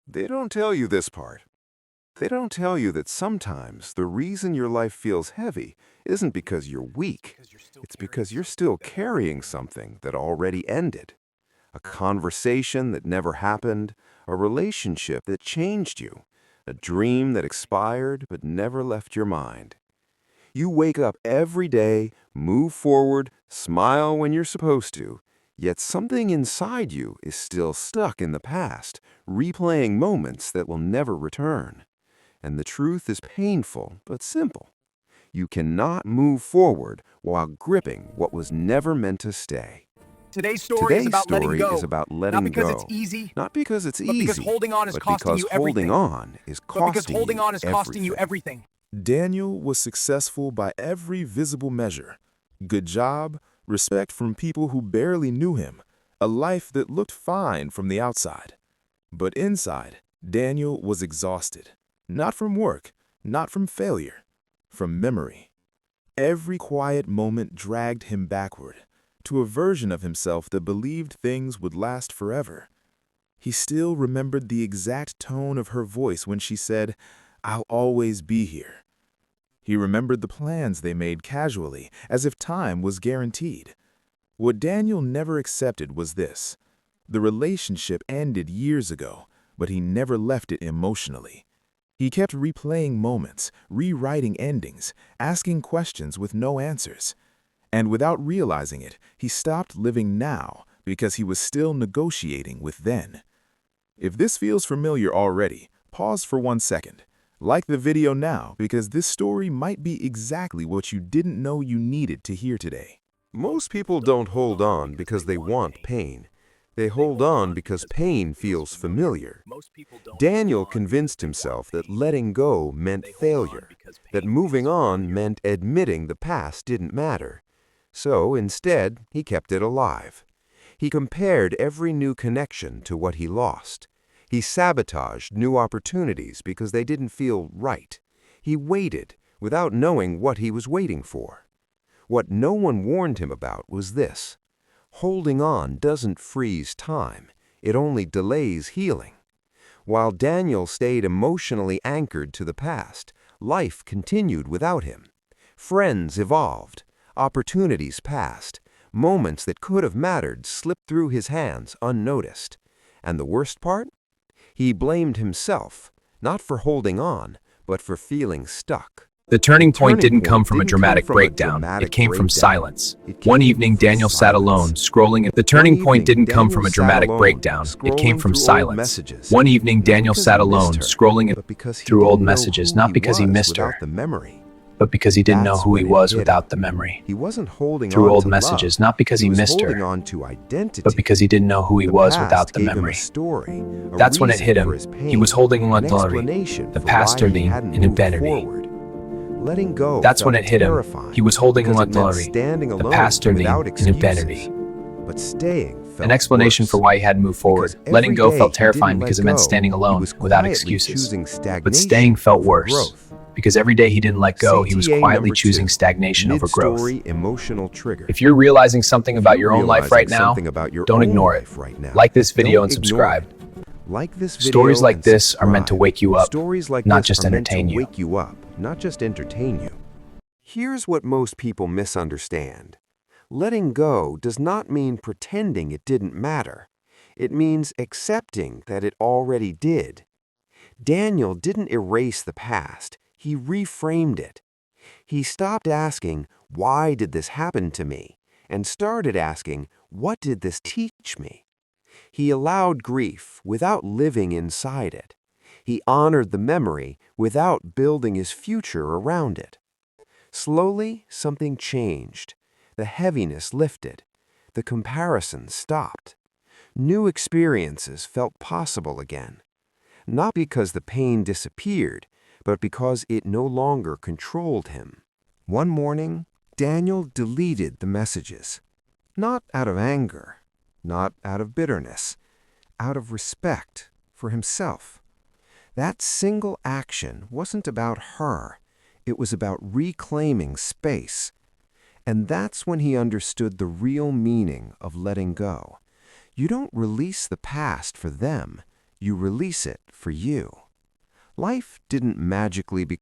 They don't tell you this part. They don't tell you that sometimes the reason your life feels heavy isn't because you're weak. It's because you're still carrying something that already ended. A conversation that never happened, a relationship that changed you, a dream that expired but never left your mind. You wake up every day, move forward, smile when you're supposed to, yet something inside you is still stuck in the past, replaying moments that will never return. And the truth is painful but simple. You cannot move forward while gripping what was never meant to stay. Today's story is Today's about letting story go. is about Not letting because go. it's easy, Not because it's but because easy, holding on is but costing because you holding everything. on is But because costing holding you on is costing you everything. everything. Daniel was successful by every visible measure. Good job, respect from people who barely knew him, a life that looked fine from the outside. But inside, Daniel was exhausted. Not from work, not from failure, from memory. Every quiet moment dragged him backward, to a version of himself that believed things would last forever. He still remembered the exact tone of her voice when she said, "I'll always be here." He remembered the plans they made casually, as if time was guaranteed. What Daniel never accepted was this. The relationship ended years ago, but he never left it emotionally. He kept replaying moments, rewriting endings, asking questions with no answers. And without realizing it, he stopped living now because he was still negotiating with then. If this feels familiar already, pause for 1 second. Like the video now because this story might be exactly what you didn't know you needed to hear today. Most people don't hold on because they want pain. They hold on because pain feels familiar. Daniel convinced himself that letting go meant failure, that moving on meant admitting the past didn't matter. So instead, he kept it alive. He compared every new connection to what he lost. He sabotaged new opportunities because they didn't feel right. He waited without knowing what he was waiting for. What no one warned him about was this. Holding on doesn't freeze time. It only delays healing. While Daniel stayed emotionally anchored to the past, life continued without him. Friends evolved. Opportunities passed. Moments that could have mattered slipped through his hands unnoticed. And the worst part? He blamed himself, not for holding on, but for feeling stuck. The turning point didn't come from a dramatic breakdown. It came from silence. One evening, Daniel sat alone, scrolling. The turning point didn't come from a dramatic breakdown. It came from silence. One evening, Daniel sat alone, scrolling through old messages, not because he missed her, but because he didn't know who he was without the memory. He wasn't holding Through on old to messages, love. not because he was missed holding her, on to identity. but because he didn't know who he The was past without the gave him a memory. story, a That's when it reason hit for him. his pain, He was holding on an to explanation the for past why he turning hadn't in moved infinity. forward. Letting go That's when felt it hit him. terrifying, He was holding because on it meant to standing the alone past turning without in excuses. infinity. But staying felt An explanation worse. for why he hadn't moved forward. Because Letting every go day felt he terrifying didn't because let it meant go, standing he alone was without quietly excuses. choosing But stagnation staying felt over worse. growth. Because every day he didn't let go, he was CTA quietly number choosing 2, stagnation over growth. mid-story emotional trigger. If you're realizing something If about you're your own life right realizing now, something about your don't own ignore it. life right now, Like this video don't and ignore subscribe. it. Like this video Stories like and this are meant to subscribe. wake you up, Stories like not this just are meant entertain to you. wake you up, not just entertain you. Here's what most people misunderstand. Letting go does not mean pretending it didn't matter. It means accepting that it already did. Daniel didn't erase the past. He reframed it. He stopped asking, "Why did this happen to me?" and started asking, "What did this teach me?" He allowed grief without living inside it. He honored the memory without building his future around it. Slowly, something changed. The heaviness lifted. The comparison stopped. New experiences felt possible again. Not because the pain disappeared, but because it no longer controlled him. One morning, Daniel deleted the messages. Not out of anger, not out of bitterness, out of respect for himself. That single action wasn't about her. It was about reclaiming space. And that's when he understood the real meaning of letting go. You don't release the past for them. You release it for you. Life didn't magically become